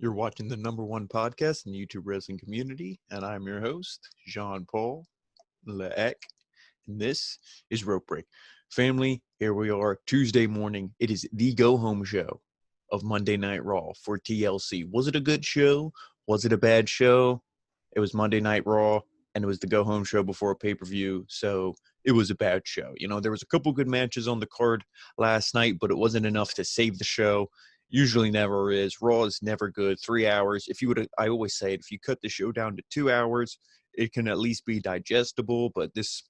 You're watching the #1 podcast in the YouTube wrestling community, and I'm your host, Jean-Paul Leek, and this is Rope Break. Family, here we are, Tuesday morning. It is the go-home show of Monday Night Raw for TLC. Was it a good show? Was it a bad show? It was Monday Night Raw, and it was the go-home show before a pay-per-view, so it was a bad show. You know, there was a couple good matches on the card last night, but it wasn't enough to save the show. Usually never is. Raw is never good. 3 hours. I always say it, if you cut the show down to 2 hours, it can at least be digestible. But this,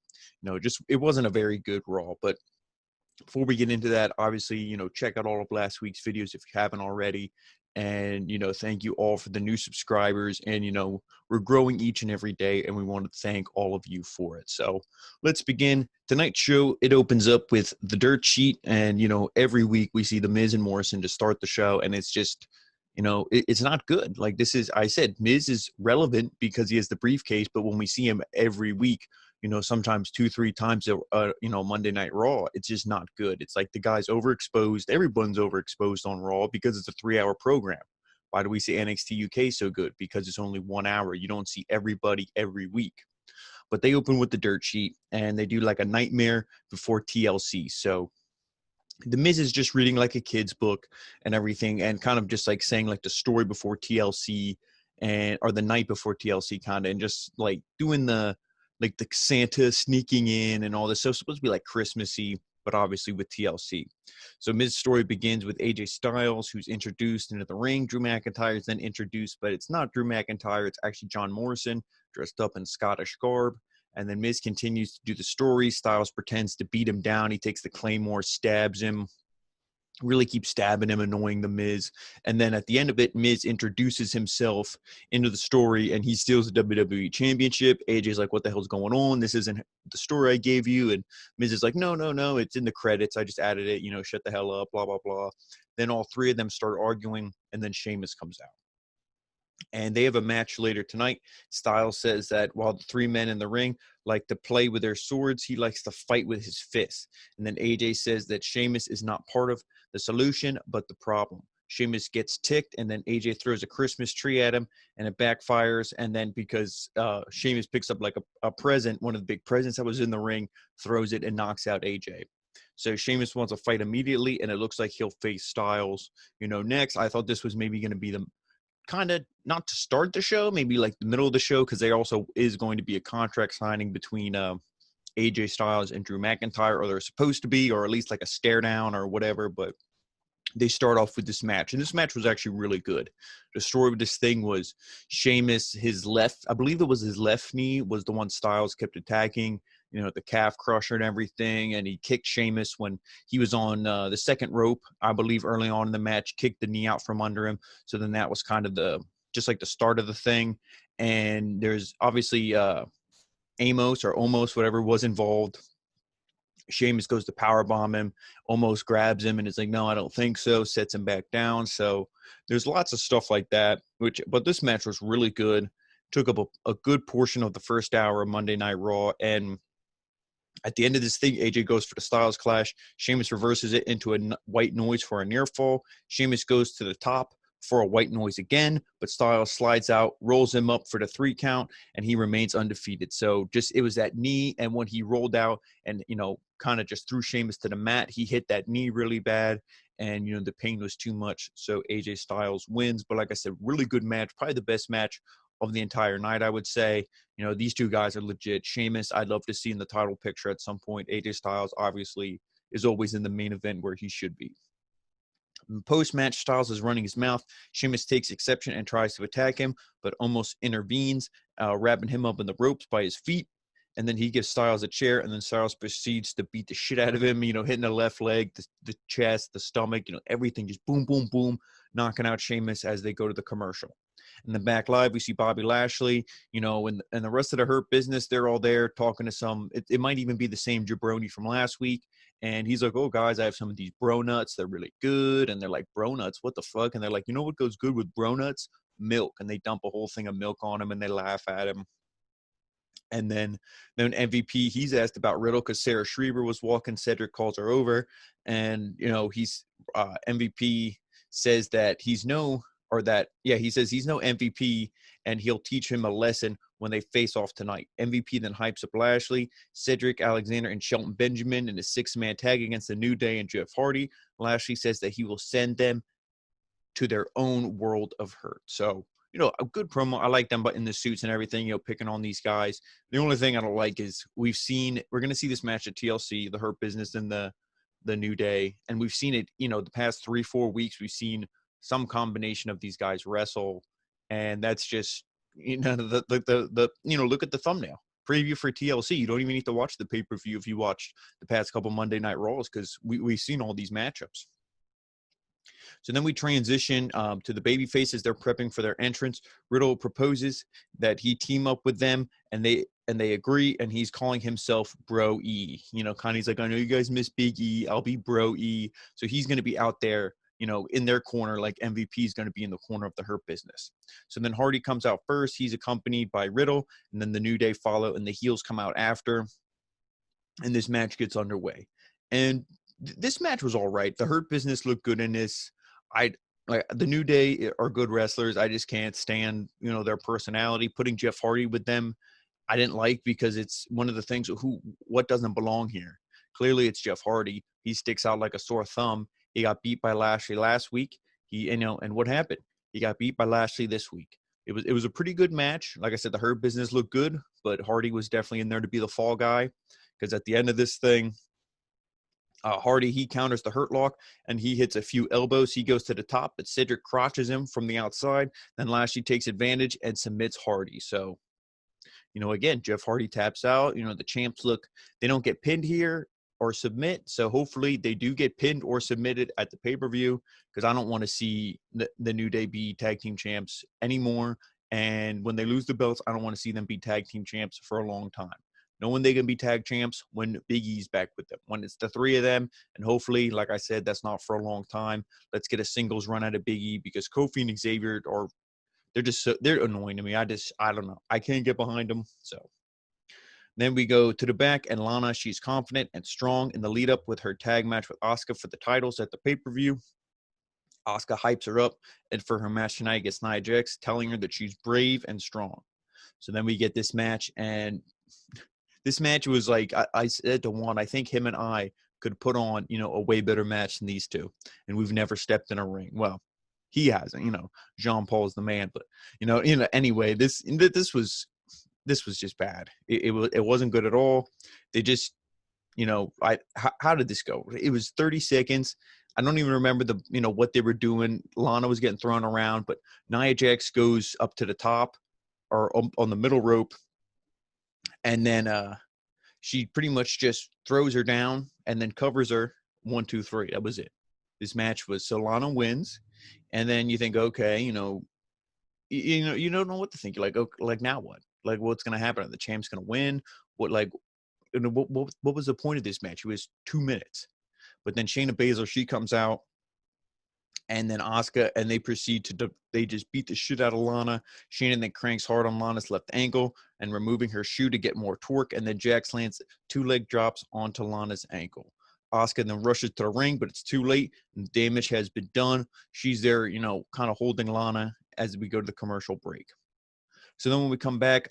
it wasn't a very good Raw. But before we get into that, obviously, check out all of last week's videos if you haven't already. And, thank you all for the new subscribers. And, we're growing each and every day, and we want to thank all of you for it. So let's begin. Tonight's show, it opens up with the dirt sheet. And, every week we see The Miz and Morrison to start the show. And it's just, it's not good. Like I said, Miz is relevant because he has the briefcase. But when we see him every week, sometimes 2-3 times, Monday Night Raw, it's just not good. It's like the guy's overexposed. Everyone's overexposed on Raw because it's a 3-hour program. Why do we say NXT UK so good? Because it's only 1 hour. You don't see everybody every week. But they open with the dirt sheet, and they do like a nightmare before TLC. So The Miz is just reading like a kid's book and everything, and kind of just like saying like the story before TLC or the night before TLC kind of, and just like doing the Santa sneaking in and all this. So it's supposed to be like Christmassy, but obviously with TLC. So Miz's story begins with AJ Styles, who's introduced into the ring. Drew McIntyre is then introduced, but it's not Drew McIntyre. It's actually John Morrison dressed up in Scottish garb. And then Miz continues to do the story. Styles pretends to beat him down. He takes the Claymore, stabs him, really keeps stabbing him, annoying the Miz. And then at the end of it, Miz introduces himself into the story, and he steals the WWE Championship. AJ's like, what the hell's going on? This isn't the story I gave you. And Miz is like, no, it's in the credits. I just added it, shut the hell up, blah, blah, blah. Then all three of them start arguing, and then Sheamus comes out. And they have a match later tonight. Styles says that while the three men in the ring like to play with their swords, he likes to fight with his fists. And then AJ says that Sheamus is not part of the solution, but the problem. Sheamus gets ticked, and then AJ throws a Christmas tree at him, and it backfires. And then because Sheamus picks up like a present, one of the big presents that was in the ring, throws it and knocks out AJ. So Sheamus wants to fight immediately, and it looks like he'll face Styles, next. I thought this was maybe going to be the kind of not to start the show, maybe like the middle of the show, because there also is going to be a contract signing between AJ Styles and Drew McIntyre, or they're supposed to be, or at least like a stare down or whatever. But they start off with this match, and this match was actually really good. The story of this thing was Sheamus, I believe it was his left knee, was the one Styles kept attacking, the calf crusher and everything, and he kicked Sheamus when he was on the second rope, I believe early on in the match, kicked the knee out from under him. So then that was kind of the start of the thing. And there's obviously Amos or Omos, whatever, was involved. Sheamus goes to powerbomb him, almost grabs him, and is like, no, I don't think so, sets him back down. So there's lots of stuff like that, but this match was really good. Took up a good portion of the first hour of Monday Night Raw, and at the end of this thing, AJ goes for the Styles Clash. Sheamus reverses it into a white noise for a near fall. Sheamus goes to the top for a white noise again, but Styles slides out, rolls him up for the 3 count, and he remains undefeated. So it was that knee, and when he rolled out and, kind of just threw Sheamus to the mat, he hit that knee really bad, and, the pain was too much. So AJ Styles wins. But like I said, really good match, probably the best match of the entire night, I would say. These two guys are legit. Sheamus, I'd love to see in the title picture at some point. AJ Styles, obviously, is always in the main event where he should be. Post-match, Styles is running his mouth. Sheamus takes exception and tries to attack him, but almost intervenes, wrapping him up in the ropes by his feet. And then he gives Styles a chair, and then Styles proceeds to beat the shit out of him, hitting the left leg, the chest, the stomach, everything just boom, boom, boom, knocking out Sheamus as they go to the commercial. In the back live, we see Bobby Lashley, and the rest of the Hurt Business, they're all there talking to it might even be the same jabroni from last week. And he's like, oh, guys, I have some of these bro nuts. They're really good. And they're like, bro nuts, what the fuck? And they're like, what goes good with bro nuts? Milk. And they dump a whole thing of milk on him, and they laugh at him. And then MVP, he's asked about Riddle because Sarah Schreiber was walking. Cedric calls her over. And, MVP says that he's no he says he's no MVP and he'll teach him a lesson when they face off tonight. MVP then hypes up Lashley, Cedric Alexander, and Shelton Benjamin in a 6-man tag against the New Day and Jeff Hardy. Lashley says that he will send them to their own world of hurt. So, a good promo. I like them, but in the suits and everything, picking on these guys. The only thing I don't like is we're going to see this match at TLC, the Hurt Business and the New Day. And we've seen it, the past 3-4 weeks, we've seen some combination of these guys wrestle. And that's just, look at the thumbnail. Preview for TLC. You don't even need to watch the pay-per-view if you watched the past couple Monday Night Raws, because we've seen all these matchups. So then we transition to the baby faces. They're prepping for their entrance. Riddle proposes that he team up with them, and they agree, and he's calling himself Bro E. Connie's like, I know you guys miss Big E. I'll be Bro E. So he's going to be out there, in their corner, like MVP is going to be in the corner of the Hurt Business. So then Hardy comes out first. He's accompanied by Riddle, and then the New Day follow, and the heels come out after, and this match gets underway. And this match was all right. The Hurt Business looked good in this. The New Day are good wrestlers. I just can't stand, their personality. Putting Jeff Hardy with them, I didn't like, because it's one of the things what doesn't belong here. Clearly, it's Jeff Hardy. He sticks out like a sore thumb. He got beat by Lashley last week. And what happened? He got beat by Lashley this week. It was a pretty good match. Like I said, the Hurt Business looked good, but Hardy was definitely in there to be the fall guy, because at the end of this thing, Hardy, he counters the Hurt Lock, and he hits a few elbows. He goes to the top, but Cedric crotches him from the outside. Then Lashley takes advantage and submits Hardy. So, again, Jeff Hardy taps out. The champs they don't get pinned here or submit. So hopefully they do get pinned or submitted at the pay-per-view, because I don't want to see the New Day be tag team champs anymore. And when they lose the belts, I don't want to see them be tag team champs for a long time. Know when they can be tag champs? When Big E's back with them. When it's the three of them, and hopefully, like I said, that's not for a long time. Let's get a singles run out of Big E, because Kofi and Xavier they're annoying to me. I don't know. I can't get behind them. So then we go to the back, and Lana, she's confident and strong in the lead up with her tag match with Asuka for the titles at the pay-per-view. Asuka hypes her up, and for her match tonight against Nia Jax, telling her that she's brave and strong. So then we get this match, and this match was like, I said to Juan, I think him and I could put on, a way better match than these two. And we've never stepped in a ring. Well, he hasn't, Jean Paul's the man. But, anyway, this was just bad. It wasn't good at all. They just, how did this go? It was 30 seconds. I don't even remember what they were doing. Lana was getting thrown around, but Nia Jax goes up to the top or on the middle rope. And then she pretty much just throws her down and then covers her 1, 2, 3. That was it. This match was Solana wins, and then you think, okay, you don't know what to think. You're like, okay, like now what? Like, what's gonna happen? Are the champ's gonna win? What was the point of this match? It was 2 minutes, but then Shayna Baszler, she comes out. And then Asuka, and they proceed they just beat the shit out of Lana. Shayna then cranks hard on Lana's left ankle and removing her shoe to get more torque. And then Jax lands 2 leg drops onto Lana's ankle. Asuka then rushes to the ring, but it's too late. And damage has been done. She's there, kind of holding Lana as we go to the commercial break. So then when we come back,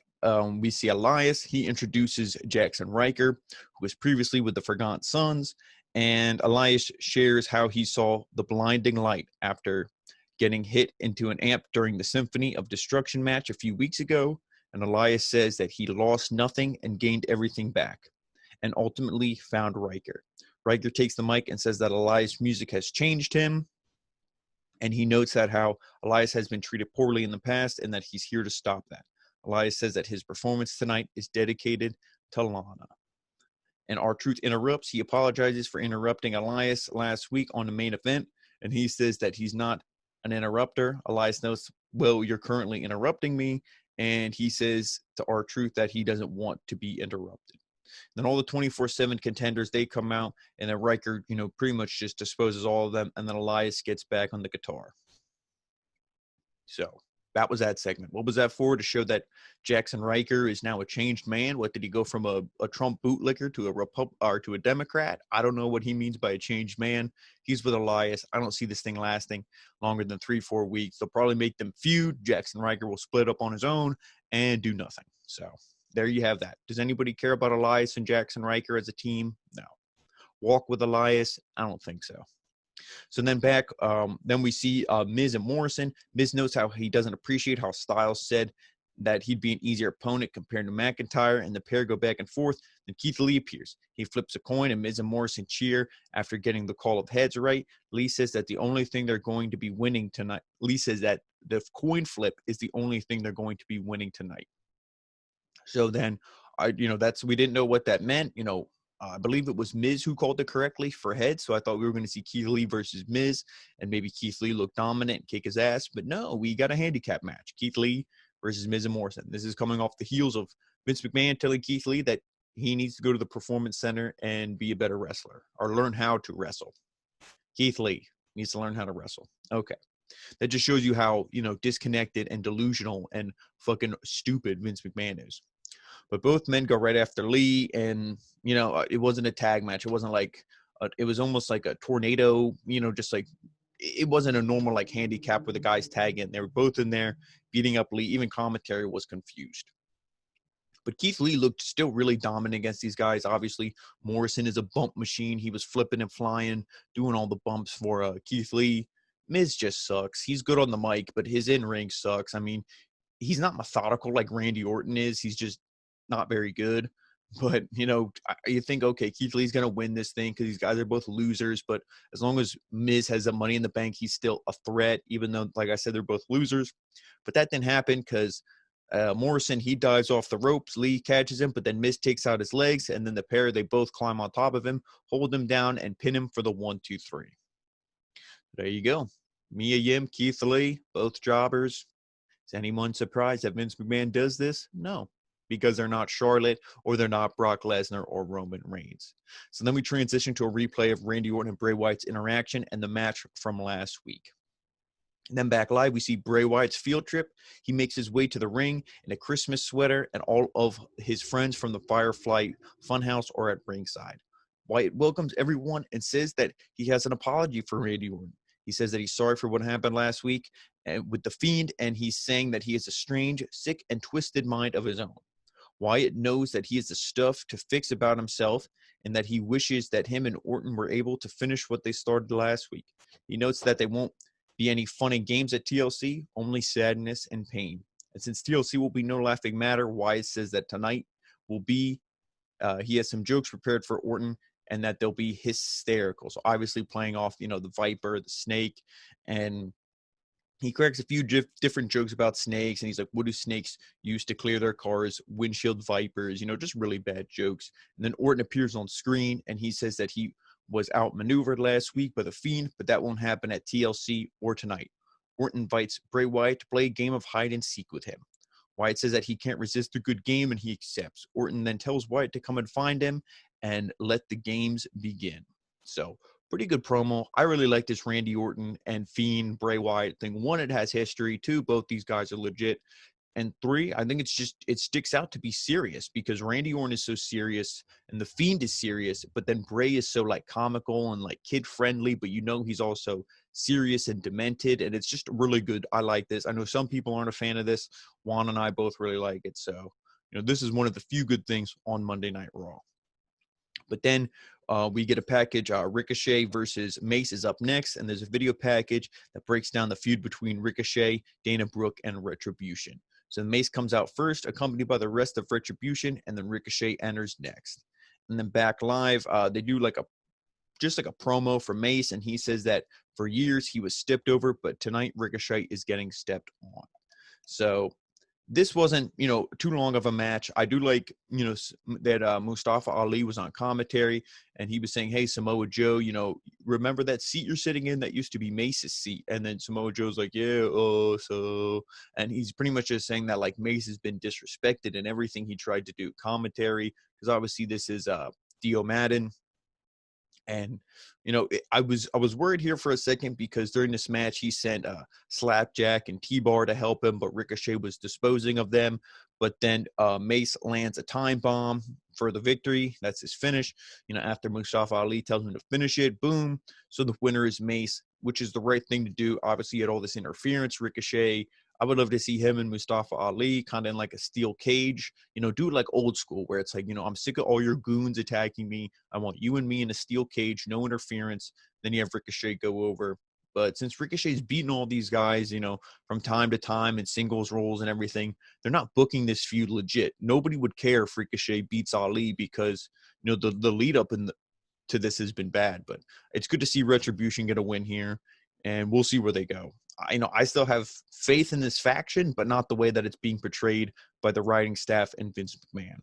we see Elias. He introduces Jackson Riker, who was previously with the Forgotten Sons. And Elias shares how he saw the blinding light after getting hit into an amp during the Symphony of Destruction match a few weeks ago. And Elias says that he lost nothing and gained everything back, and ultimately found Riker. Riker takes the mic and says that Elias' music has changed him. And he notes that how Elias has been treated poorly in the past and that he's here to stop that. Elias says that his performance tonight is dedicated to Lana. And R-Truth interrupts. He apologizes for interrupting Elias last week on the main event. And he says that he's not an interrupter. Elias notes, well, you're currently interrupting me. And he says to R-Truth that he doesn't want to be interrupted. Then all the 24/7 contenders, they come out. And then Riker, pretty much just disposes all of them. And then Elias gets back on the guitar. So that was that segment. What was that for? To show that Jackson Riker is now a changed man? What, did he go from a Trump bootlicker to a Democrat? I don't know what he means by a changed man. He's with Elias. I don't see this thing lasting longer than 3-4 weeks. They'll probably make them feud. Jackson Riker will split up on his own and do nothing. So there you have that. Does anybody care about Elias and Jackson Riker as a team? No. Walk with Elias? I don't think so. So then then we see Miz and Morrison. Miz notes how he doesn't appreciate how Styles said that he'd be an easier opponent compared to McIntyre, and the pair go back and forth. Then Keith Lee appears. He flips a coin, and Miz and Morrison cheer after getting the call of heads right. Lee says that the only thing they're going to be winning tonight. Lee says that the coin flip is the only thing they're going to be winning tonight. So then, we didn't know what that meant. I believe it was Miz who called it correctly for heads. So I thought we were going to see Keith Lee versus Miz, and maybe Keith Lee look dominant and kick his ass. But no, we got a handicap match. Keith Lee versus Miz and Morrison. This is coming off the heels of Vince McMahon telling Keith Lee that he needs to go to the Performance Center and be a better wrestler or learn how to wrestle. Keith Lee needs to learn how to wrestle. Okay. That just shows you how, disconnected and delusional and fucking stupid Vince McMahon is. But both men go right after Lee, and, it wasn't a tag match. It wasn't like it was almost like a tornado, just like it wasn't a normal like handicap where the guys tag in. They were both in there beating up Lee. Even commentary was confused. But Keith Lee looked still really dominant against these guys. Obviously, Morrison is a bump machine. He was flipping and flying, doing all the bumps for Keith Lee. Miz just sucks. He's good on the mic, but his in-ring sucks. I mean, he's not methodical like Randy Orton is. He's just not very good. But, you think, okay, Keith Lee's going to win this thing because these guys are both losers. But as long as Miz has the money in the bank, he's still a threat, even though, like I said, they're both losers. But that didn't happen because Morrison, he dives off the ropes. Lee catches him, but then Miz takes out his legs. And then the pair, they both climb on top of him, hold him down, and pin him for the 1, 2, 3. There you go. Mia Yim, Keith Lee, both jobbers. Is anyone surprised that Vince McMahon does this? No, because they're not Charlotte or they're not Brock Lesnar or Roman Reigns. So then we transition to a replay of Randy Orton and Bray Wyatt's interaction and the match from last week. And then back live, we see Bray Wyatt's field trip. He makes his way to the ring in a Christmas sweater, and all of his friends from the Firefly Funhouse are at ringside. Wyatt welcomes everyone and says that he has an apology for Randy Orton. He says that he's sorry for what happened last week with the Fiend, and he's saying that he has a strange, sick, and twisted mind of his own. Wyatt knows that he has the stuff to fix about himself and that he wishes that him and Orton were able to finish what they started last week. He notes that there won't be any fun and games at TLC, only sadness and pain. And since TLC will be no laughing matter, Wyatt says that tonight will be, he has some jokes prepared for Orton, and that they'll be hysterical. So obviously playing off, the Viper, the snake, and he cracks a few different jokes about snakes, and he's like, what do snakes use to clear their cars? Windshield vipers, just really bad jokes. And then Orton appears on screen, and he says that he was outmaneuvered last week by the Fiend, but that won't happen at TLC or tonight. Orton invites Bray Wyatt to play a game of hide and seek with him. Wyatt says that he can't resist a good game, and he accepts. Orton then tells Wyatt to come and find him and let the games begin. So, pretty good promo. I really like this Randy Orton and Fiend Bray Wyatt thing. 1, it has history. 2, both these guys are legit. And 3, I think it sticks out to be serious because Randy Orton is so serious and the Fiend is serious, but then Bray is so like comical and like kid friendly, but he's also serious and demented, and it's just really good. I like this. I know some people aren't a fan of this. Juan and I both really like it. So, this is one of the few good things on Monday Night Raw. But then we get a package. Ricochet versus Mace is up next, and there's a video package that breaks down the feud between Ricochet, Dana Brooke, and Retribution. So Mace comes out first, accompanied by the rest of Retribution, and then Ricochet enters next. And then back live, they do like a promo for Mace, and he says that for years he was stepped over, but tonight Ricochet is getting stepped on. So this wasn't, too long of a match. I do like, that Mustafa Ali was on commentary, and he was saying, hey, Samoa Joe, remember that seat you're sitting in that used to be Mace's seat? And then Samoa Joe's like, yeah, and he's pretty much just saying that, like, Mace has been disrespected in everything he tried to do. Commentary, because obviously this is Dio Madden. And, I was worried here for a second because during this match, he sent Slapjack and T-Bar to help him, but Ricochet was disposing of them. But then Mace lands a time bomb for the victory. That's his finish. After Mustafa Ali tells him to finish it, boom. So the winner is Mace, which is the right thing to do. Obviously, you had all this interference. Ricochet, I would love to see him and Mustafa Ali kind of in like a steel cage, do it like old school where it's like, I'm sick of all your goons attacking me. I want you and me in a steel cage, no interference. Then you have Ricochet go over. But since Ricochet's beaten all these guys, from time to time in singles roles and everything, they're not booking this feud legit. Nobody would care if Ricochet beats Ali because, the lead up to this has been bad. But it's good to see Retribution get a win here, and we'll see where they go. I still have faith in this faction, but not the way that it's being portrayed by the writing staff and Vince McMahon.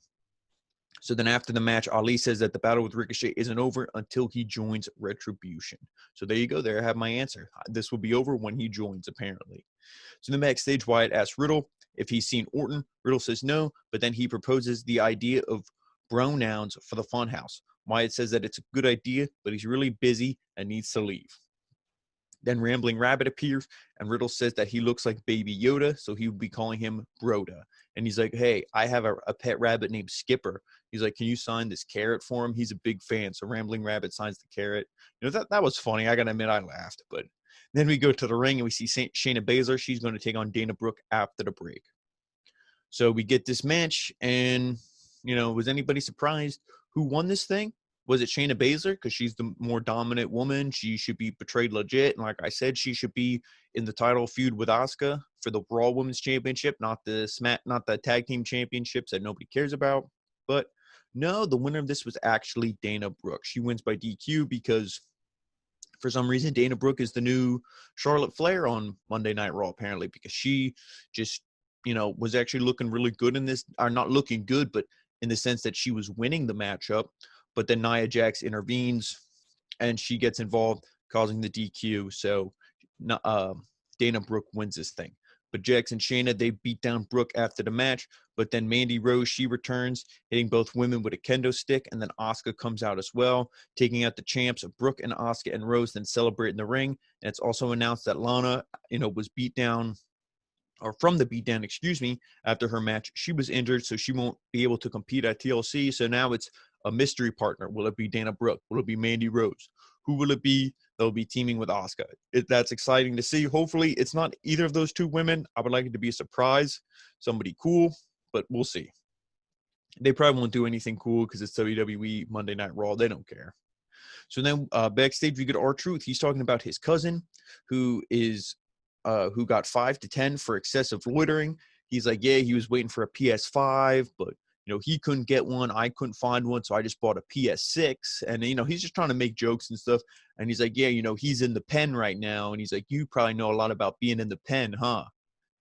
So then after the match, Ali says that the battle with Ricochet isn't over until he joins Retribution. So there you go. There I have my answer. This will be over when he joins, apparently. So then backstage, Wyatt asks Riddle if he's seen Orton. Riddle says no, but then he proposes the idea of pronouns for the Funhouse. Wyatt says that it's a good idea, but he's really busy and needs to leave. Then Rambling Rabbit appears, and Riddle says that he looks like Baby Yoda, so he would be calling him Broda. And he's like, hey, I have a pet rabbit named Skipper. He's like, can you sign this carrot for him? He's a big fan. So Rambling Rabbit signs the carrot. That was funny. I got to admit, I laughed. But then we go to the ring, and we see Shayna Baszler. She's going to take on Dana Brooke after the break. So we get this match, and, was anybody surprised who won this thing? Was it Shayna Baszler? Because she's the more dominant woman. She should be portrayed legit. And like I said, she should be in the title feud with Asuka for the Raw Women's Championship, not the tag team championships that nobody cares about. But no, the winner of this was actually Dana Brooke. She wins by DQ because for some reason Dana Brooke is the new Charlotte Flair on Monday Night Raw, apparently, because she just, was actually looking really good in this, or not looking good, but in the sense that she was winning the matchup. But then Nia Jax intervenes, and she gets involved, causing the DQ. So Dana Brooke wins this thing. But Jax and Shayna, they beat down Brooke after the match. But then Mandy Rose, she returns, hitting both women with a kendo stick. And then Asuka comes out as well, taking out the champs. Brooke and Asuka and Rose then celebrate in the ring. And it's also announced that Lana, was beat down, or from the beatdown, after her match. She was injured, so she won't be able to compete at TLC. So now it's a mystery partner. Will it be Dana Brooke? Will it be Mandy Rose? Who will it be? They'll be teaming with Asuka. That's exciting to see. Hopefully, it's not either of those two women. I would like it to be a surprise, somebody cool, but we'll see. They probably won't do anything cool because it's WWE Monday Night Raw. They don't care. So then backstage, we get R-Truth. He's talking about his cousin who got 5 to 10 for excessive loitering. He's like, yeah, he was waiting for a PS5, but he couldn't get one. I couldn't find one, so I just bought a PS6. And, he's just trying to make jokes and stuff. And he's like, yeah, he's in the pen right now. And he's like, you probably know a lot about being in the pen, huh?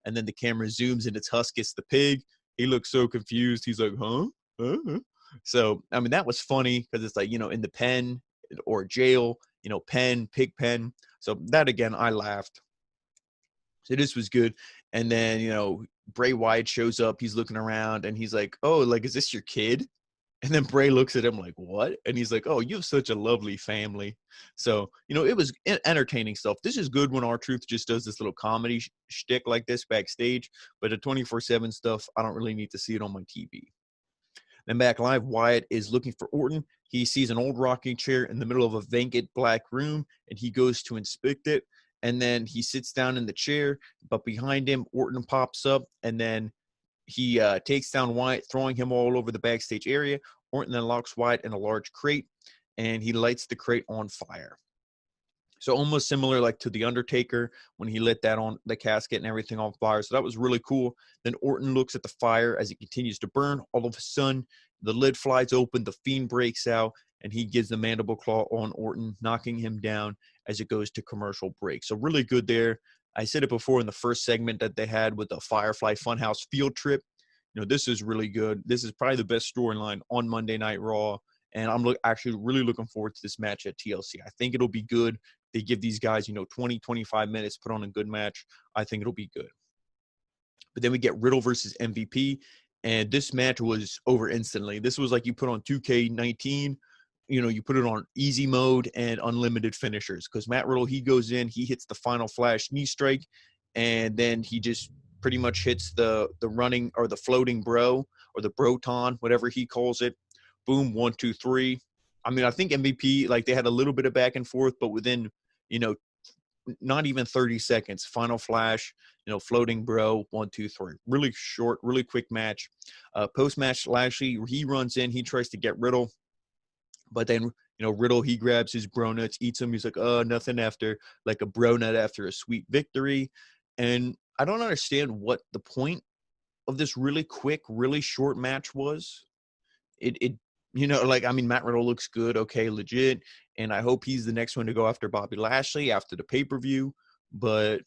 And then the camera zooms and it's Huskus the pig. He looks so confused. He's like, huh? So, that was funny because it's like, in the pen or jail, pen, pig pen. So that, again, I laughed. So this was good. And then, Bray Wyatt shows up. He's looking around and he's like, oh, like, is this your kid? And then Bray looks at him like, what? And he's like, oh, you have such a lovely family. So, it was entertaining stuff. This is good when R-Truth just does this little comedy shtick like this backstage. But the 24/7 stuff, I don't really need to see it on my TV. Then back live, Wyatt is looking for Orton. He sees an old rocking chair in the middle of a vacant black room, and he goes to inspect it. And then he sits down in the chair, but behind him, Orton pops up, and then he takes down Wyatt, throwing him all over the backstage area. Orton then locks Wyatt in a large crate, and he lights the crate on fire. So almost similar like to The Undertaker when he lit that on the casket and everything on fire. So that was really cool. Then Orton looks at the fire as it continues to burn. All of a sudden, the lid flies open, the Fiend breaks out, and he gives the mandible claw on Orton, knocking him down as it goes to commercial break. So really good there. I said it before in the first segment that they had with the Firefly Funhouse field trip. This is really good. This is probably the best storyline on Monday Night Raw. And I'm actually really looking forward to this match at TLC. I think it'll be good. They give these guys, 20, 25 minutes, put on a good match. I think it'll be good. But then we get Riddle versus MVP. And this match was over instantly. This was like you put on 2K19 you put it on easy mode and unlimited finishers, because Matt Riddle, he goes in, he hits the final flash knee strike, and then he just pretty much hits the running or the floating bro or the broton, whatever he calls it. Boom, 1, 2, 3. I mean, I think MVP, like, they had a little bit of back and forth, but within, not even 30 seconds, final flash, floating bro, 1, 2, 3. Really short, really quick match. Post-match, Lashley, he runs in, he tries to get Riddle, but then, Riddle, he grabs his bro nuts, eats them. He's like, oh, nothing after, like a bro nut after a sweet victory. And I don't understand what the point of this really quick, really short match was. Matt Riddle looks good, okay, legit, and I hope he's the next one to go after Bobby Lashley after the pay-per-view. But,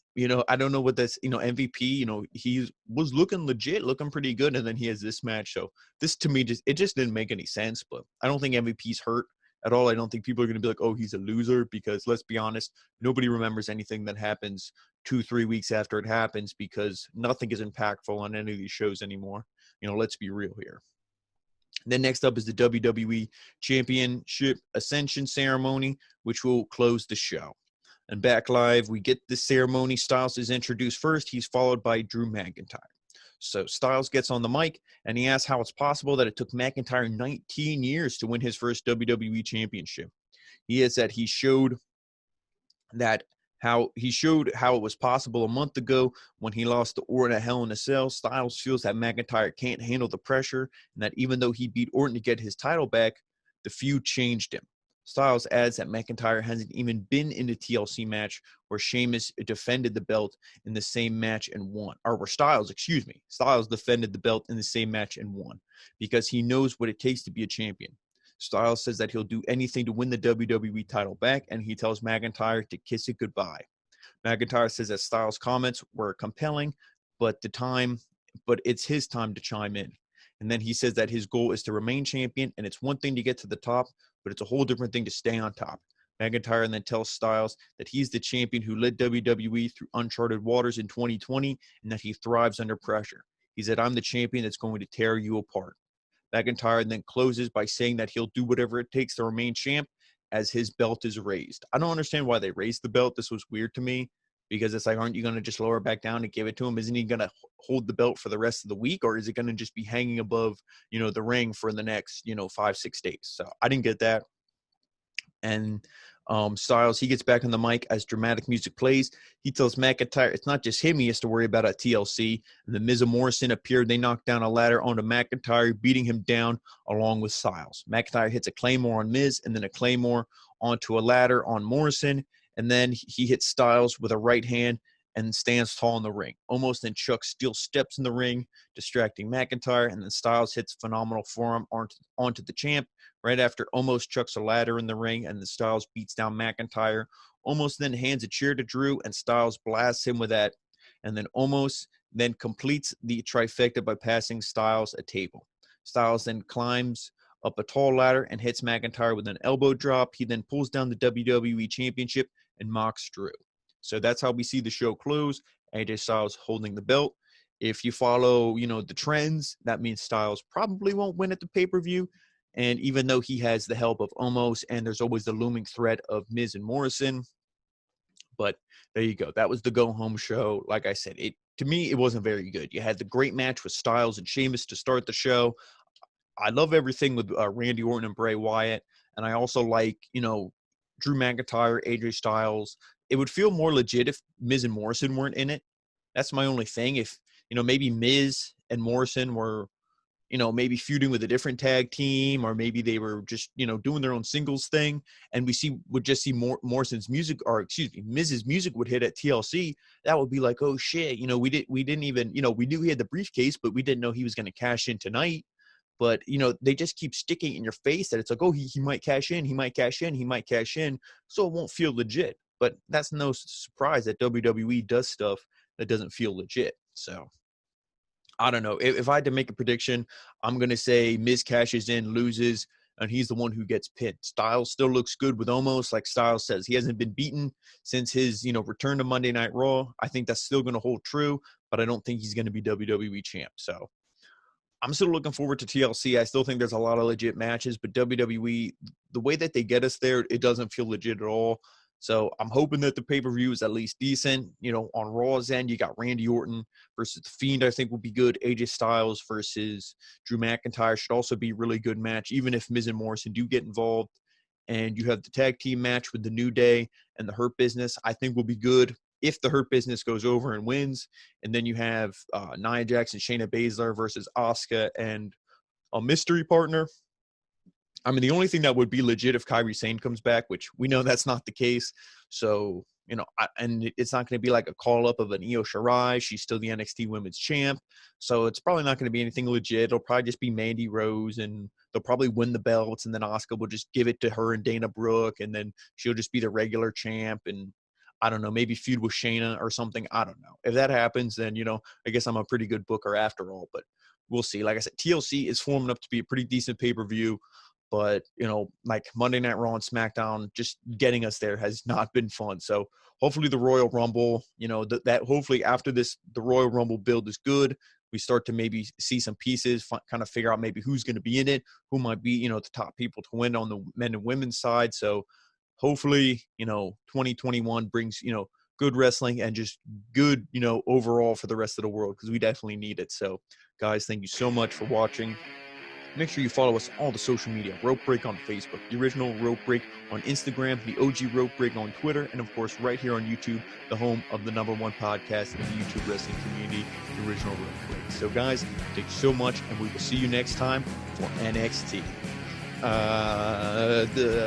I don't know what that's, MVP, he was looking legit, looking pretty good, and then he has this match. So this, to me, just didn't make any sense. But I don't think MVP's hurt at all. I don't think people are going to be like, oh, he's a loser, because let's be honest, nobody remembers anything that happens 2-3 weeks after it happens, because nothing is impactful on any of these shows anymore. Let's be real here. Then next up is the WWE Championship Ascension ceremony, which will close the show. And back live, we get the ceremony. Styles is introduced first. He's followed by Drew McIntyre. So Styles gets on the mic, and he asks how it's possible that it took McIntyre 19 years to win his first WWE Championship. He has that he showed how it was possible a month ago when he lost to Orton at Hell in a Cell. Styles feels that McIntyre can't handle the pressure, and that even though he beat Orton to get his title back, the feud changed him. Styles adds that McIntyre hasn't even been in a TLC match where Sheamus defended the belt in the same match and won. Or where Styles defended the belt in the same match and won, because he knows what it takes to be a champion. Styles says that he'll do anything to win the WWE title back, and he tells McIntyre to kiss it goodbye. McIntyre says that Styles' comments were compelling, but it's his time to chime in. And then he says that his goal is to remain champion, and it's one thing to get to the top, but it's a whole different thing to stay on top. McIntyre then tells Styles that he's the champion who led WWE through uncharted waters in 2020, and that he thrives under pressure. He said, I'm the champion that's going to tear you apart. McIntyre then closes by saying that he'll do whatever it takes to remain champ as his belt is raised. I don't understand why they raised the belt. This was weird to me, because it's like, aren't you going to just lower it back down and give it to him? Isn't he going to hold the belt for the rest of the week, or is it going to just be hanging above, the ring for the next, 5-6 days? So I didn't get that. And Styles, he gets back on the mic as dramatic music plays. He tells McIntyre it's not just him he has to worry about at TLC. And the Miz and Morrison appeared. They knocked down a ladder onto McIntyre, beating him down along with Styles. McIntyre hits a Claymore on Miz, and then a Claymore onto a ladder on Morrison. And then he hits Styles with a right hand and stands tall in the ring. Almost then Chuck Steele steps in the ring, distracting McIntyre, and then Styles hits phenomenal forearm onto the champ. Right after, Almost chucks a ladder in the ring, and the Styles beats down McIntyre. Almost then hands a chair to Drew, and Styles blasts him with that. And then Almost then completes the trifecta by passing Styles a table. Styles then climbs up a tall ladder and hits McIntyre with an elbow drop. He then pulls down the WWE Championship and mocks Drew. So that's how we see the show close. AJ Styles holding the belt. If you follow, the trends, that means Styles probably won't win at the pay-per-view. And even though he has the help of Omos, and there's always the looming threat of Miz and Morrison. But there you go. That was the go-home show. Like I said, to me, it wasn't very good. You had the great match with Styles and Sheamus to start the show. I love everything with Randy Orton and Bray Wyatt. And I also like, Drew McIntyre, AJ Styles. It would feel more legit if Miz and Morrison weren't in it. That's my only thing. If, maybe Miz and Morrison were, maybe feuding with a different tag team, or maybe they were just, doing their own singles thing, and would just see Morrison's music, or Miz's music would hit at TLC, that would be like, oh shit, we didn't even, we knew he had the briefcase, but we didn't know he was going to cash in tonight. But, they just keep sticking in your face that it's like, oh, he might cash in, he might cash in, he might cash in, so it won't feel legit. But that's no surprise that WWE does stuff that doesn't feel legit. So I don't know. If I had to make a prediction, I'm going to say Miz cashes in, loses, and he's the one who gets pinned. Styles still looks good with Omos, like Styles says. He hasn't been beaten since his, return to Monday Night Raw. I think that's still going to hold true, but I don't think he's going to be WWE champ. So I'm still looking forward to TLC. I still think there's a lot of legit matches, but WWE, the way that they get us there, it doesn't feel legit at all. So I'm hoping that the pay-per-view is at least decent. On Raw's end, you got Randy Orton versus The Fiend, I think will be good. AJ Styles versus Drew McIntyre should also be a really good match, even if Miz and Morrison do get involved. And you have the tag team match with the New Day and the Hurt Business, I think will be good if the Hurt Business goes over and wins. And then you have Nia Jax and Shayna Baszler versus Asuka and a mystery partner. I mean, the only thing that would be legit if Kairi Sane comes back, which we know that's not the case. So, and it's not going to be like a call-up of an Io Shirai. She's still the NXT Women's Champ. So it's probably not going to be anything legit. It'll probably just be Mandy Rose, and they'll probably win the belts, and then Asuka will just give it to her and Dana Brooke, and then she'll just be the regular champ, and I don't know, maybe feud with Shayna or something. I don't know. If that happens, then, I guess I'm a pretty good booker after all, but we'll see. Like I said, TLC is forming up to be a pretty decent pay-per-view. But, like Monday Night Raw and SmackDown, just getting us there has not been fun. So hopefully the Royal Rumble, that hopefully after this, the Royal Rumble build is good. We start to maybe see some pieces, kind of figure out maybe who's going to be in it, who might be, the top people to win on the men and women's side. So hopefully, 2021 brings, good wrestling and just good, overall for the rest of the world, because we definitely need it. So guys, thank you so much for watching. Make sure you follow us on all the social media. Rope Break on Facebook, the original Rope Break on Instagram, the OG Rope Break on Twitter, and of course right here on YouTube, the home of the #1 podcast in the YouTube wrestling community, the original Rope Break. So guys, thank you so much, and we will see you next time for NXT.